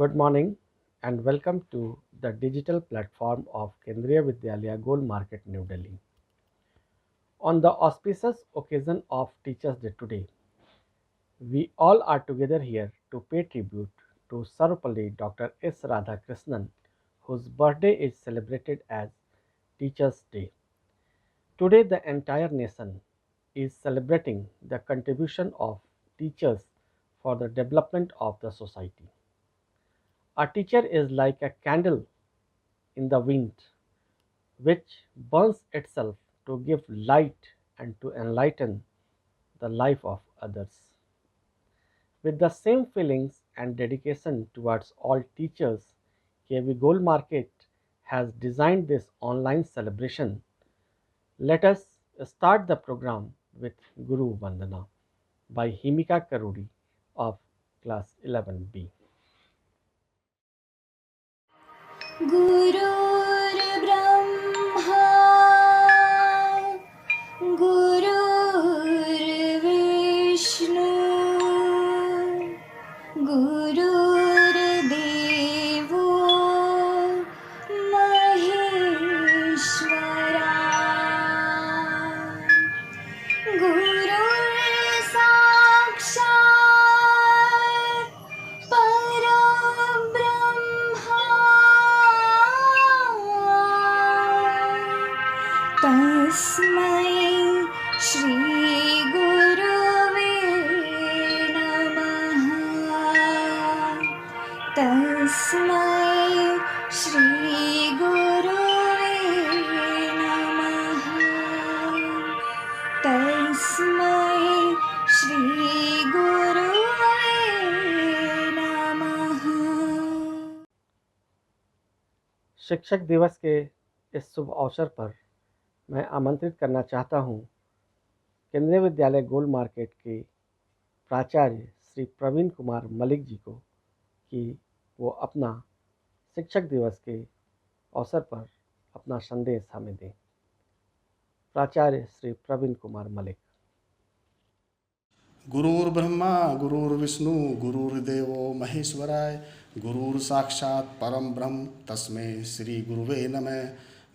Good morning and welcome to the digital platform of Kendriya Vidyalaya Gold Market, New Delhi. On the auspicious occasion of Teachers' Day today, we all are together here to pay tribute to Sarvapalli Dr. S. Radhakrishnan, whose birthday is celebrated as Teachers' Day. Today, the entire nation is celebrating the contribution of teachers for the development of the society. A teacher is like a candle in the wind, which burns itself to give light and to enlighten the life of others. With the same feelings and dedication towards all teachers, KV Gold Market has designed this online celebration. Let us start the program with Guru Vandana by Himika Karudi of class 11B. गुरुर्ब्रह्मा गुरुर्विष्णु गुरुर्देवो महेश्वरा गुरुर्साक्षात् परब्रह्मा तस्मै श्रीगुरुवे नमः तस्मै श्रीगुरुवे नमः तस्मै श्रीगुरुवे नमः। शिक्षक दिवस के इस शुभ अवसर पर मैं आमंत्रित करना चाहता हूं केंद्रीय विद्यालय गोल्ड मार्केट के प्राचार्य श्री प्रवीण कुमार मलिक जी को कि वो अपना शिक्षक दिवस के अवसर पर अपना संदेश हमें दें। प्राचार्य श्री प्रवीण कुमार मलिक। गुरुर्ब्रह्मा गुरुर्विष्णु गुरुर्देवो महेश्वराय गुरुर्साक्षात् परम ब्रह्म तस्मै श्री गुरुवे नमः।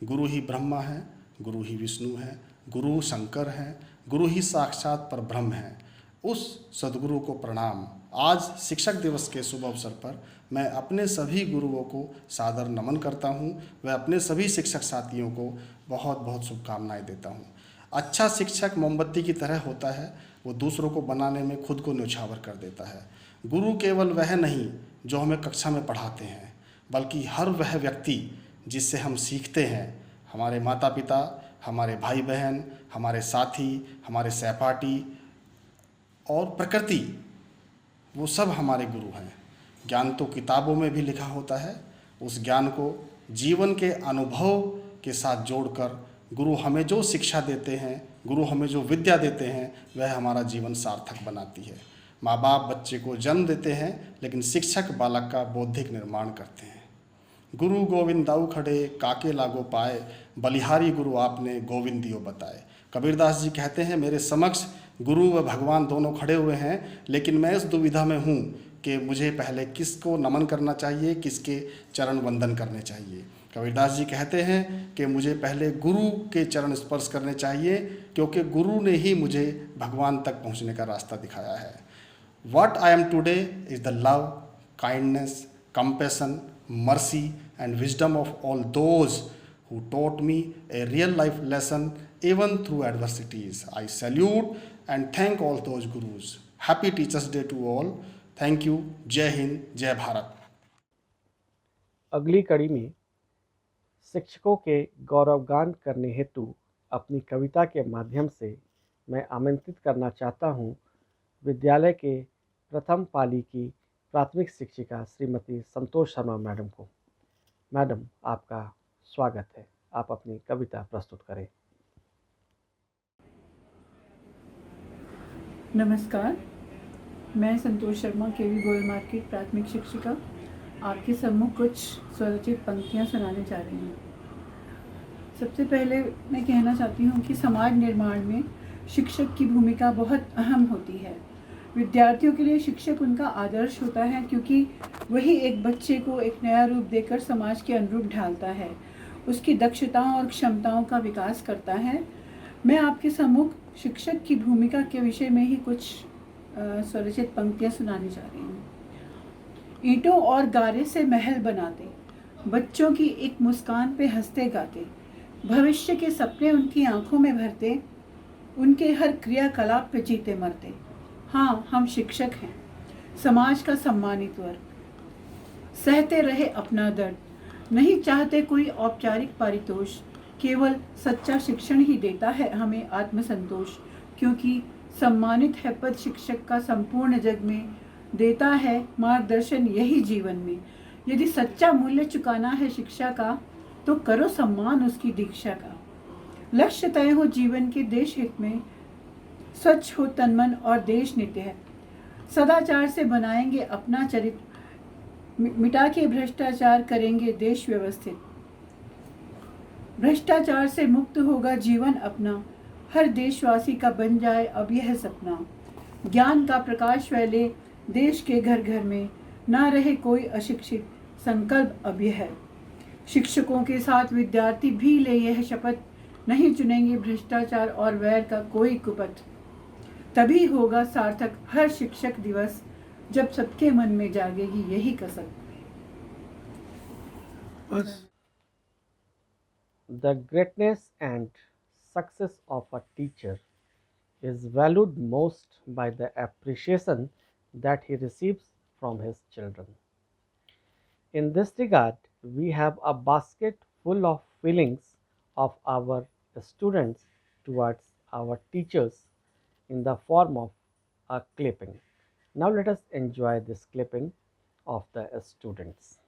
गुरु ही ब्रह्मा है, गुरु ही विष्णु है, गुरु शंकर है, गुरु ही साक्षात पर ब्रह्म है। उस सद्गुरु को प्रणाम। आज शिक्षक दिवस के शुभ अवसर पर मैं अपने सभी गुरुओं को सादर नमन करता हूँ। व अपने सभी शिक्षक साथियों को बहुत बहुत शुभकामनाएं देता हूँ। अच्छा शिक्षक मोमबत्ती की तरह होता है, वो दूसरों को बनाने में खुद को न्यौछावर कर देता है। गुरु केवल वह नहीं जो हमें कक्षा में पढ़ाते हैं, बल्कि हर वह व्यक्ति जिससे हम सीखते हैं। हमारे माता पिता, हमारे भाई बहन, हमारे साथी, हमारे सहपाठी और प्रकृति, वो सब हमारे गुरु हैं। ज्ञान तो किताबों में भी लिखा होता है, उस ज्ञान को जीवन के अनुभव के साथ जोड़कर गुरु हमें जो शिक्षा देते हैं, गुरु हमें जो विद्या देते हैं, वह हमारा जीवन सार्थक बनाती है। माँ बाप बच्चे को जन्म देते हैं, लेकिन शिक्षक बालक का बौद्धिक निर्माण करते हैं। गुरु गोविंद दाऊ खड़े काके लागो पाए, बलिहारी गुरु आपने गोविंद दियो बताए। कबीरदास जी कहते हैं, मेरे समक्ष गुरु व भगवान दोनों खड़े हुए हैं, लेकिन मैं इस दुविधा में हूँ कि मुझे पहले किसको नमन करना चाहिए, किसके चरण वंदन करने चाहिए। कबीरदास जी कहते हैं कि मुझे पहले गुरु के चरण स्पर्श करने चाहिए, क्योंकि गुरु ने ही मुझे भगवान तक पहुँचने का रास्ता दिखाया है। What I am today is the love, kindness, compassion, mercy and wisdom of all those who taught me a real life lesson even through adversities. I salute and thank all those gurus. Happy Teachers Day to all. Thank you. जय हिंद, जय भारत। अगली कड़ी में शिक्षकों के गौरवगान करने हेतु अपनी कविता के माध्यम से मैं आमंत्रित करना चाहता हूं विद्यालय के प्रथम पाली की प्राथमिक शिक्षिका श्रीमती संतोष शर्मा मैडम को। मैडम, आपका स्वागत है। आप अपनी कविता प्रस्तुत करें। नमस्कार, मैं संतोष शर्मा केवी गोल्ड मार्केट प्राथमिक शिक्षिका आपके सम्मुख कुछ स्वरचित पंक्तियाँ सुनाने जा रही हूँ। सबसे पहले मैं कहना चाहती हूँ कि समाज निर्माण में शिक्षक की भूमिका बहुत अहम होती है। विद्यार्थियों के लिए शिक्षक उनका आदर्श होता है, क्योंकि वही एक बच्चे को एक नया रूप देकर समाज के अनुरूप ढालता है, उसकी दक्षताओं और क्षमताओं का विकास करता है। मैं आपके सम्मुख शिक्षक की भूमिका के विषय में ही कुछ स्वरचित पंक्तियाँ सुनाने जा रही हूँ। ईंटों और गारे से महल बनाते, बच्चों की एक मुस्कान पे हंसते गाते, भविष्य के सपने उनकी आंखों में भरते, उनके हर क्रियाकलाप पे जीते मरते। हाँ, हम शिक्षक हैं, समाज का सम्मानित वर्ग। सहते रहे अपना दर्द, नहीं चाहते कोई औपचारिक पारितोष, केवल सच्चा शिक्षण ही देता है हमें आत्मसंतोष, क्योंकि सम्मानित है पद शिक्षक का संपूर्ण जग में, देता है मार्गदर्शन यही जीवन में। यदि सच्चा मूल्य चुकाना है शिक्षा का, तो करो सम्मान उसकी दीक्षा का। लक्ष्य तय हो जीवन के देश हित में, स्वच्छ हो तन मन और देश नित्य है। सदाचार से बनाएंगे अपना चरित्र, मिटा के भ्रष्टाचार करेंगे देश व्यवस्थित। भ्रष्टाचार से मुक्त होगा जीवन अपना, हर देशवासी का बन जाए अब यह सपना। ज्ञान का प्रकाश फैले देश के घर घर में, ना रहे कोई अशिक्षित, संकल्प अब यह है। शिक्षकों के साथ विद्यार्थी भी ले यह शपथ, नहीं चुनेंगे भ्रष्टाचार और वैर का कोई कुपथ। तभी होगा सार्थक हर शिक्षक दिवस, जब सबके मन में जागेगी यही कसक। The greatness and success of a teacher is valued most by the appreciation that he receives from his children. In this regard, we have a basket full of feelings of our students towards our teachers in the form of a clipping. Now let us enjoy this clipping of the students.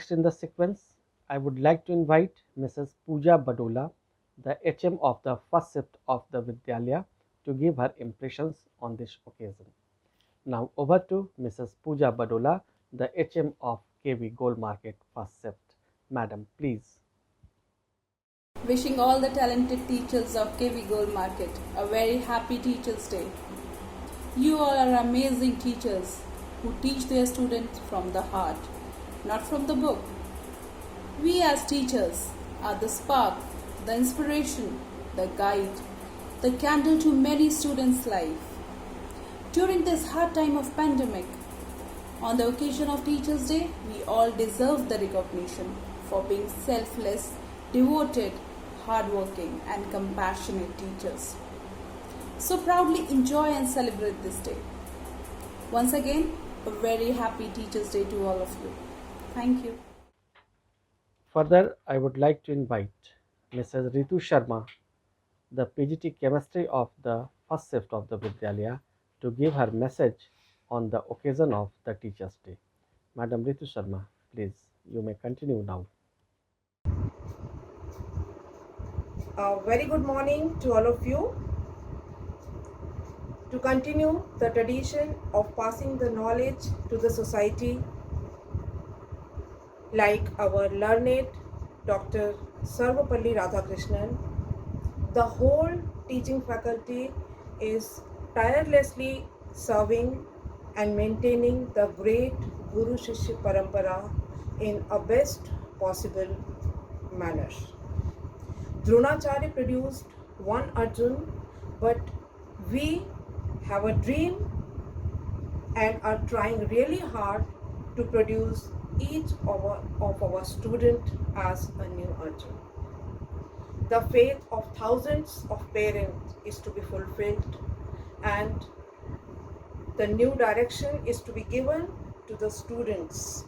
Next in the sequence, I would like to invite Mrs. Pooja Badola, the HM of the first shift of the Vidyalaya, to give her impressions on this occasion. Now over to Mrs. Pooja Badola, the HM of KV Gold Market first shift. Madam, please. Wishing all the talented teachers of KV Gold Market a very happy Teachers' Day. You all are amazing teachers who teach their students from the heart, not from the book. We as teachers are the spark, the inspiration, the guide, the candle to many students' life. During this hard time of pandemic, on the occasion of Teachers' Day, we all deserve the recognition for being selfless, devoted, hardworking and compassionate teachers. So proudly enjoy and celebrate this day. Once again, a very happy Teachers' Day to all of you. Thank you. Further, I would like to invite Mrs. Ritu Sharma, the PGT Chemistry of the first shift of the Vidyalaya, to give her message on the occasion of the Teachers' Day. Madam Ritu Sharma, please, you may continue now. A very good morning to all of you. To continue the tradition of passing the knowledge to the society, like our learned Dr. Sarvapalli Radhakrishnan, the whole teaching faculty is tirelessly serving and maintaining the great Guru Shishya Parampara in a best possible manner. Dronacharya produced one Arjun, but we have a dream and are trying really hard to produce each of our student as a new Arjun. The faith of thousands of parents is to be fulfilled, and the new direction is to be given to the students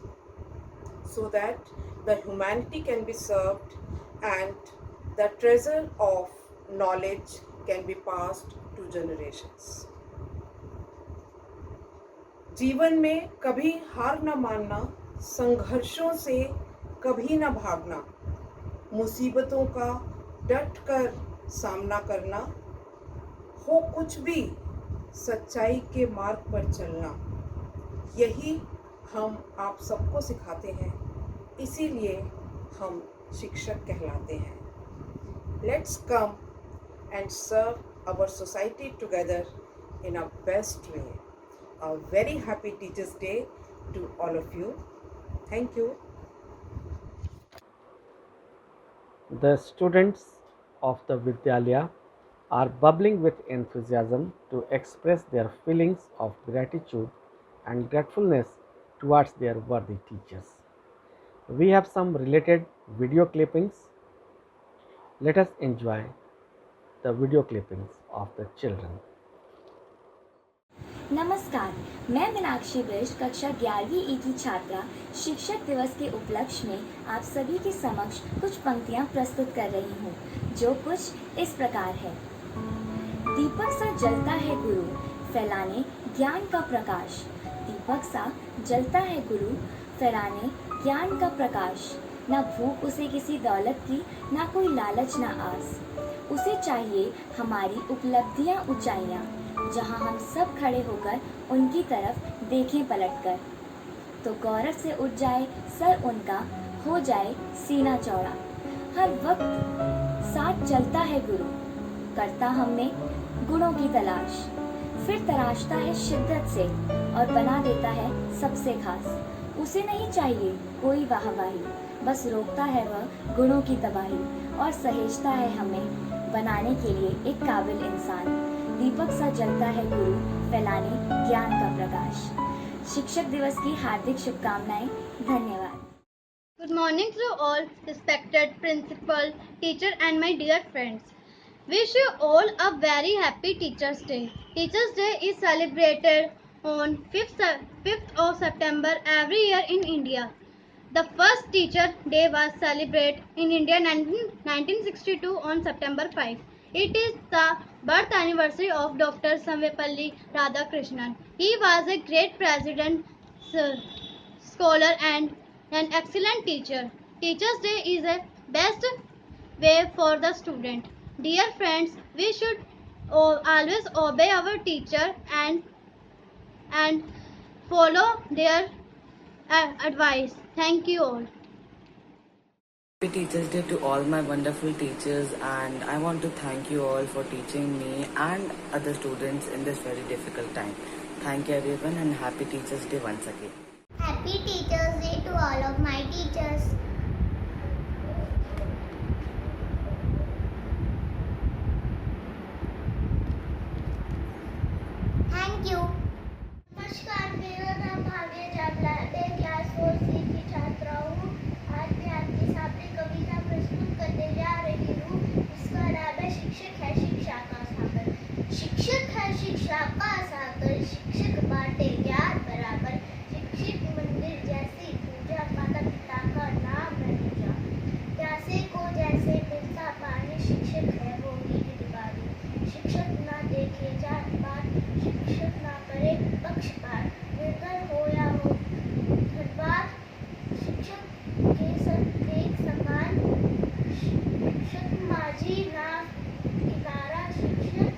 so that the humanity can be served and the treasure of knowledge can be passed to generations. जीवन में कभी हार न मानना, संघर्षों से कभी न भागना, मुसीबतों का डट कर सामना करना, हो कुछ भी सच्चाई के मार्ग पर चलना, यही हम आप सबको सिखाते हैं, इसीलिए हम शिक्षक कहलाते हैं. Let's come and serve our society together in a best way. A very happy Teachers' Day to all of you. Thank you. The students of the Vidyalaya are bubbling with enthusiasm to express their feelings of gratitude and gratefulness towards their worthy teachers. We have some related video clippings. Let us enjoy the video clippings of the children. नमस्कार, मैं मीनाक्षी बिष्ट कक्षा 11वीं ई की छात्रा शिक्षक दिवस के उपलक्ष्य में आप सभी के समक्ष कुछ पंक्तियां प्रस्तुत कर रही हूं, जो कुछ इस प्रकार है. दीपक सा जलता है गुरु, फैलाने ज्ञान का प्रकाश. दीपक सा जलता है गुरु, फैलाने ज्ञान का प्रकाश. ना भूख उसे किसी दौलत की, ना कोई लालच ना आस. उसे चाहिए हमारी उपलब्धियां ऊंचाइयां, जहां हम सब खड़े होकर उनकी तरफ देखें पलटकर. तो गौरव से उठ जाए सर उनका, हो जाए सीना चौड़ा. हर वक्त साथ चलता है गुरु, करता हमने गुणों की तलाश. फिर तराशता है शिद्दत से और बना देता है सबसे खास. उसे नहीं चाहिए कोई वाहवाही, बस रोकता है वह गुणों की तबाही और सहेजता है हमें बनाने के लिए एक काबिल इंसान. दीपक सा जलता है गुरु, फैलाने ज्ञान का प्रकाश. शिक्षक दिवस की हार्दिक शुभकामनाएं. धन्यवाद. Good morning to all respected principal, teacher and my dear friends. Wish you all a very happy Teachers' Day. Teachers' Day is celebrated on 5th of September every year in India. The first Teacher Day was celebrated in India in 1962 on September 5. It is the birth anniversary of Dr. Sarvapalli Radhakrishnan. He was a great president, scholar and an excellent teacher. Teachers' Day is a best way for the student. Dear friends, we should always obey our teacher and follow their advice. Thank you all. Happy Teachers Day to all my wonderful teachers, and I want to thank you all for teaching me and other students in this very difficult time. Thank you everyone, and Happy Teachers Day once again. Happy Teachers Day to all of my teachers. Thank you. नमस्कार, मेरा नाम भाग्य चावला है। मैं class 4C की छात्रा हूँ। आज मैं आपके सामने कविता प्रस्तुत करने जा रही हूँ। इसका नाम है शिक्षक है शिक्षा का सागर। शिक्षक है शिक्षा का सागर, शिक्षक बांटे ज्ञान बराबर। शिक्षक मंदिर जैसी पूजा, माता पिता का नाम है पूजा। प्यासे को जैसे मिलता पानी, शिक्षक है वो ही हितकारी। शिक्षक ना देखे जात पात, शिक्षक ना करे पक्षपात। निर्धन हो या हो धनवान, शिक्षक के सब एक समान। शिक्षक माझी ना किनारा, शिक्षक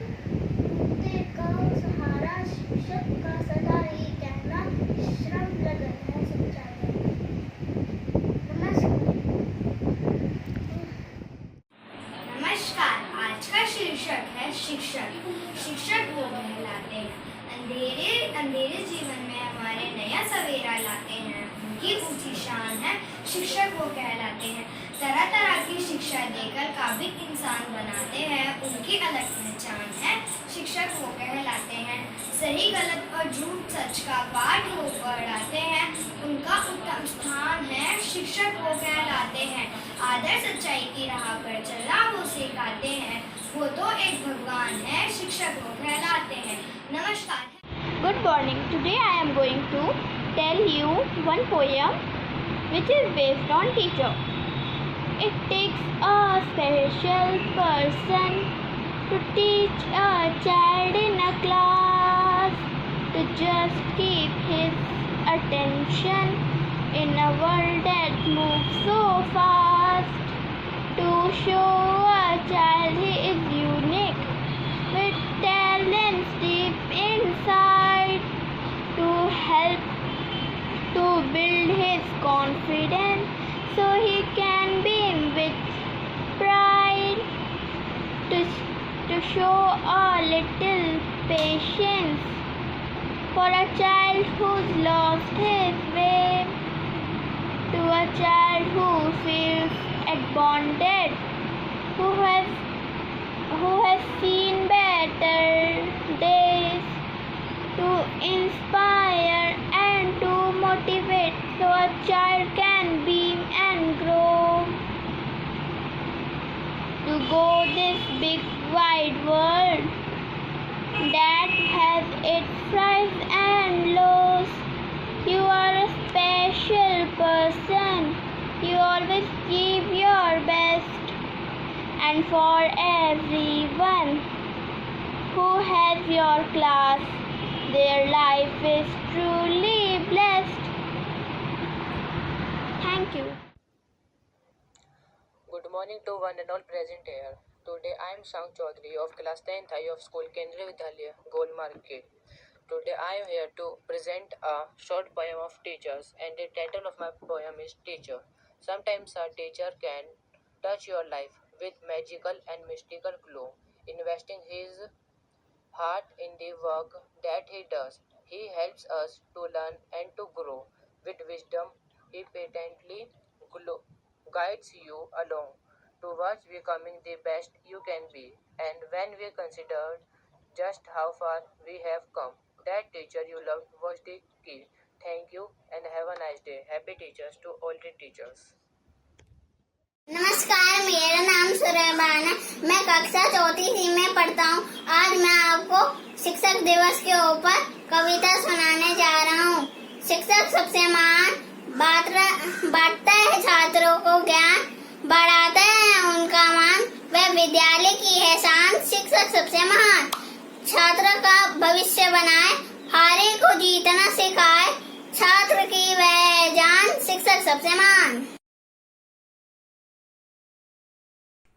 टूटते का सहारा। शिक्षक का सदा ही कहना, श्रम लगन है सच्चाई। नमस्कार, आज का शीर्षक है शिक्षक। शिक्षक वो कहलाते हैं अंधेरे जीवन में हमारे नया सवेरा लाते हैं। उनकी ऊंची शान है, शिक्षक वो कहलाते हैं। तरह तरह की शिक्षा देकर काबिल इंसान बनाते हैं। उनकी अलग पहचान है, शिक्षक वो कहलाते हैं। सही गलत और झूठ सच का पाठ वो पढ़ाते हैं। उनका उत्तम स्थान है, शिक्षक वो कहलाते हैं। आदर सच्चाई की राह पर चलना वो सिखाते हैं। वो तो एक भगवान है, शिक्षक वो कहलाते हैं। नमस्कार। Good morning. Today I am going to tell you one poem which is based on teacher. It takes a special person to teach a child in a class, to just keep his attention in a world that moves so fast, to show a child he is unique with talents deep inside, to help to build his confidence so he can beam with pride, to show a little patience for a child who's lost his way, to a child who feels bonded, who has seen better days, to inspire and to motivate so a child can beam and grow, to go this big wide world that has its highs and lows. You are a special person, you always give your best, and for everyone who has your class, their life is truly blessed. Thank you. Good morning to one and all present here. Today I am Shang Chaudhary of class 10th I of school Kendriya Vidyalaya, Goal Market. Today I am here to present a short poem of teachers, and the title of my poem is Teacher. Sometimes a teacher can touch your life with magical and mystical glow, investing his heart in the work that he does. He helps us to learn and to grow. With wisdom, he patently guides you along towards becoming the best you can be. And when we consider just how far we have come, that teacher you loved was the key. Thank you and have a nice day. Happy teachers to all the teachers. नमस्कार, मेरा नाम सुरेबान है। मैं कक्षा 4th में पढ़ता हूँ। आज मैं आपको शिक्षक दिवस के ऊपर कविता सुनाने जा रहा हूँ। शिक्षक सबसे महान, बांटता है छात्रों को ज्ञान, बढ़ाता है उनका मान, वह विद्यालय की है शान। शिक्षक सबसे महान, छात्र का भविष्य बनाए, हारे को जीतना सिखाए, छात्र की वह जान, शिक्षक सबसे मान।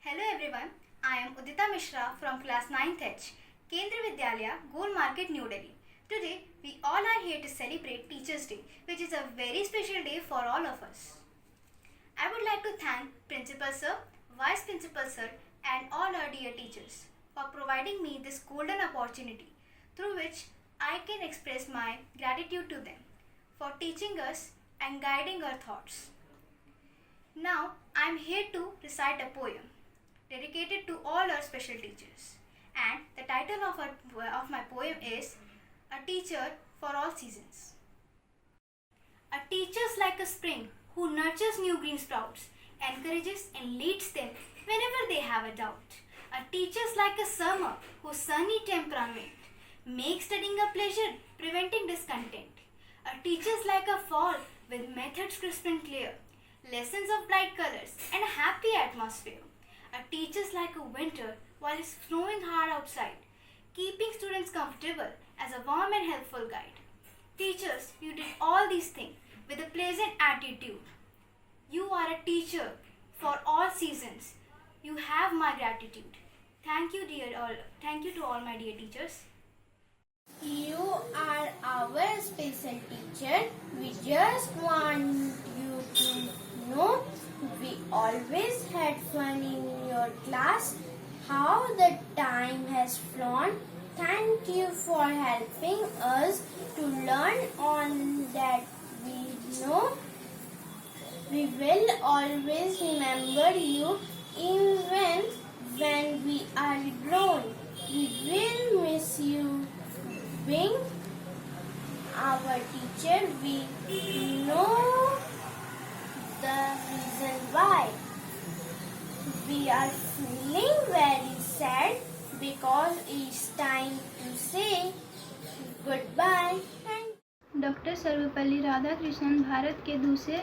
Hello everyone, I am Udita Mishra from class 9th H, Kendriya Vidyalaya, Gold Market, New Delhi. Today, we all are here to celebrate Teachers' Day, which is a very special day for all of us. I would like to thank Principal Sir, Vice Principal Sir and all our dear teachers for providing me this golden opportunity through which I can express my gratitude to them for teaching us and guiding our thoughts. Now, I am here to recite a poem dedicated to all our special teachers, and the title of my poem is A Teacher for All Seasons. A teacher's like a spring who nurtures new green sprouts, encourages and leads them whenever they have a doubt. A teacher's like a summer whose sunny temperament makes studying a pleasure, preventing discontent. A teacher's like a fall with methods crisp and clear, lessons of bright colors and a happy atmosphere. A teacher's like a winter while it's snowing hard outside, keeping students comfortable as a warm and helpful guide. Teachers, you did all these things with a pleasant attitude. You are a teacher for all seasons. You have my gratitude. Thank you, dear all. Thank you to all my dear teachers. You are our special teacher. We just want you to know we always had fun in your class. How the time has flown. Thank you for helping us to learn on that we know. We will always remember you even when we are grown. We will miss you being our teacher. We know the reason why. We are feeling very sad because it's time to say goodbye. Doctor Sarvepalli Radhakrishnan Bharat के दूसरे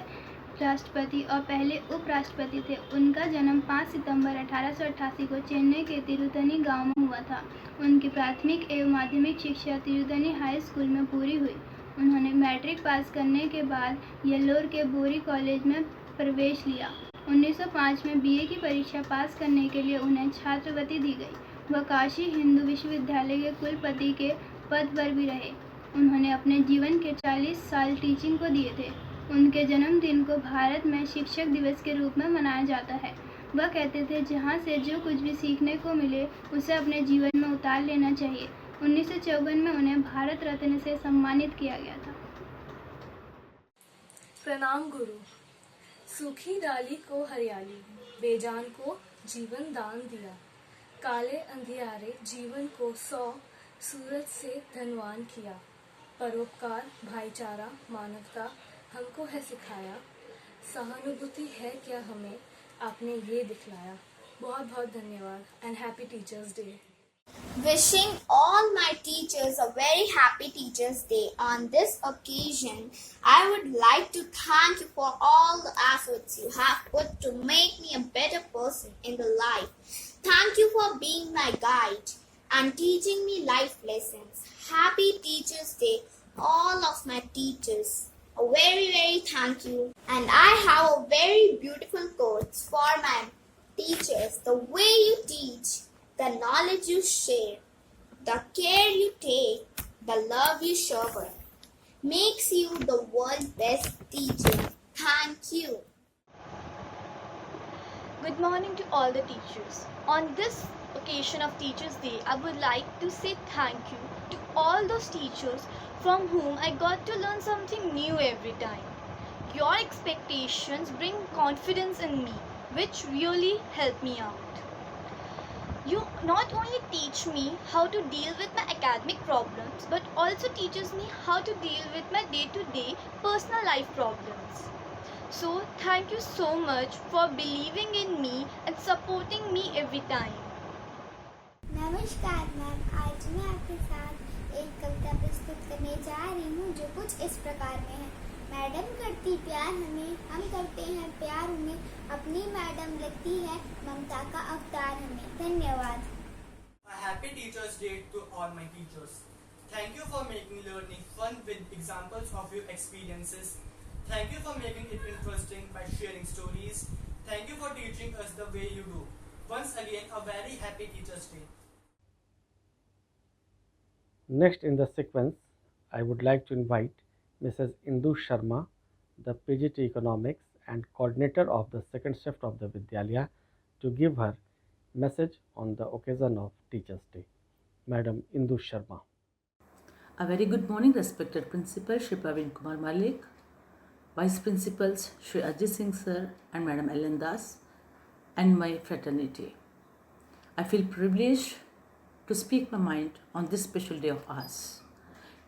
राष्ट्रपति और पहले उपराष्ट्रपति थे। उनका जन्म 5 सितंबर 1888 को चेन्नई के तिरुतनी गांव में हुआ था। उनकी प्राथमिक एवं माध्यमिक शिक्षा तिरुतनी हाई स्कूल में पूरी हुई। उन्होंने मैट्रिक पास करने के बाद येल्लोर के बोरी कॉलेज में प्रवेश लिया। 1905 में बीए की परीक्षा पास करने के लिए उन्हें छात्रवृत्ति दी गई। वह काशी हिंदू विश्वविद्यालय के कुलपति के पद पर भी रहे। उन्होंने अपने जीवन के 40 साल टीचिंग को दिए थे। उनके जन्मदिन को भारत में शिक्षक दिवस के रूप में मनाया जाता है। वह कहते थे, जहाँ से जो कुछ भी सीखने को मिले उसे अपने जीवन में उतार लेना चाहिए। 1954 में उन्हें भारत रत्न से सम्मानित किया गया था। प्रणाम गुरु। सूखी डाली को हरियाली, बेजान को जीवन दान दिया। काले अंधियारे जीवन को 100 सूरज से धनवान किया। परोपकार, भाईचारा, मानवता हमको है सिखाया। सहानुभूति है क्या हमें, आपने ये दिखलाया। बहुत बहुत धन्यवाद and happy teachers day. Wishing all my teachers a very happy Teachers' Day. On this occasion, I would like to thank you for all the efforts you have put to make me a better person in the life. Thank you for being my guide and teaching me life lessons. Happy Teachers' Day, all of my teachers. A very, very thank you. And I have a very beautiful quotes for my teachers. The way you teach, the knowledge you share, the care you take, the love you shower, makes you the world's best teacher. Thank you. Good morning to all the teachers. On this occasion of Teachers' Day, I would like to say thank you to all those teachers from whom I got to learn something new every time. Your expectations bring confidence in me, which really help me out. You not only teach me how to deal with my academic problems, but also teaches me how to deal with my day-to-day personal life problems. So, thank you so much for believing in me and supporting me every time. नमस्कार ma'am, आज मैं आपके साथ एक कविता प्रस्तुत करने जा रही हूँ जो कुछ इस प्रकार में है। मैडम करती प्यार हमें, हम करते हैं प्यार उन्हें, अपनी मैडम लगती है ममता का अवतार हमें। धन्यवाद। A happy Teachers' Day to all my teachers. Thank you for making learning fun with examples of your experiences. Thank you for making it interesting by sharing stories. Thank you for teaching us the way you do. Once again, a very happy Teachers' Day. Next in the sequence, I would like to invite Mrs. Indu Sharma, the PGT Economics and coordinator of the second shift of the Vidyalaya, to give her message on the occasion of Teachers' Day. Madam Indu Sharma. A very good morning, respected Principal Shri Praveen Kumar Malik, Vice Principals Shri Ajit Singh Sir and Madam Ellen Das, and my fraternity. I feel privileged to speak my mind on this special day of ours.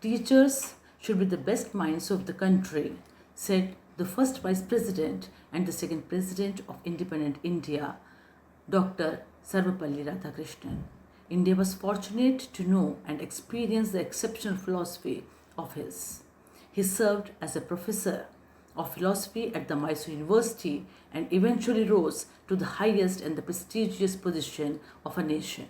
Teachers should be the best minds of the country, said the first Vice President and the second President of independent India, Dr. Sarvapalli Radhakrishnan. India was fortunate to know and experience the exceptional philosophy of his. He served as a professor of philosophy at the Mysore University and eventually rose to the highest and the prestigious position of a nation.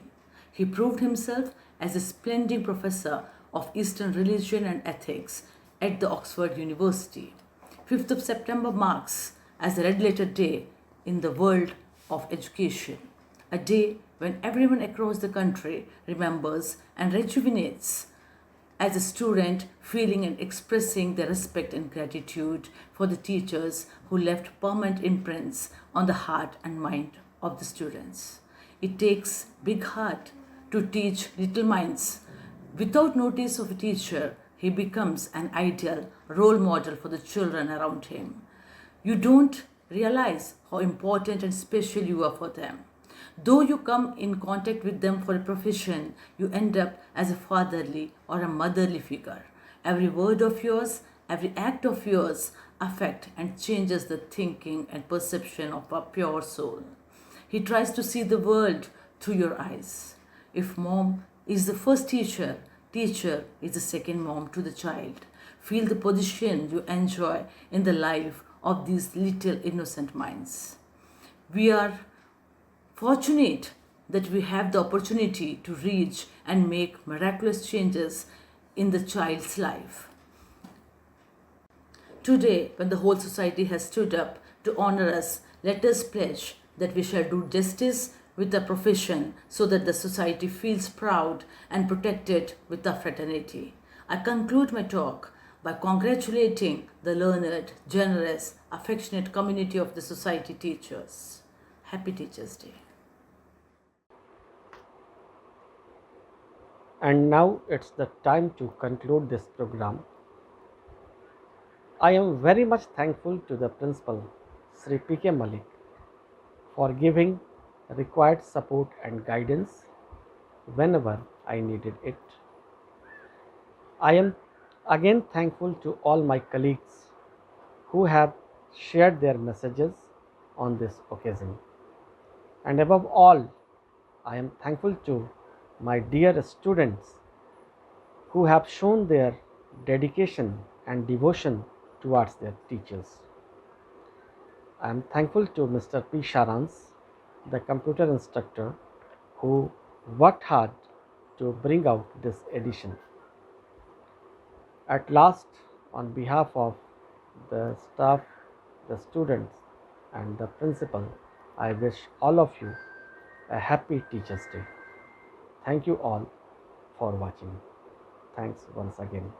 He proved himself as a splendid professor of Eastern religion and ethics at the Oxford University. 5th of September marks as a red letter day in the world of education, a day when everyone across the country remembers and rejuvenates as a student, feeling and expressing their respect and gratitude for the teachers who left permanent imprints on the heart and mind of the students. It takes big heart to teach little minds. Without notice of a teacher, he becomes an ideal role model for the children around him. You don't realize how important and special you are for them. Though you come in contact with them for a profession, you end up as a fatherly or a motherly figure. Every word of yours, every act of yours affect and changes the thinking and perception of a pure soul. He tries to see the world through your eyes. If mom is the first teacher, teacher is the second mom to the child. Feel the position you enjoy in the life of these little innocent minds. We are fortunate that we have the opportunity to reach and make miraculous changes in the child's life. Today, when the whole society has stood up to honor us, let us pledge that we shall do justice with our profession so that the society feels proud and protected with our fraternity. I conclude my talk by congratulating the learned, generous, affectionate community of the society teachers. Happy Teachers' Day. And now it's the time to conclude this program. I am very much thankful to the principal, Sri P.K. Malik, for giving required support and guidance whenever I needed it. I am again thankful to all my colleagues who have shared their messages on this occasion. And above all, I am thankful to my dear students who have shown their dedication and devotion towards their teachers. I am thankful to Mr. P. Sharans, the computer instructor, who worked hard to bring out this edition. At last, on behalf of the staff, the students, and the principal, I wish all of you a happy Teachers' Day. Thank you all for watching. Thanks once again.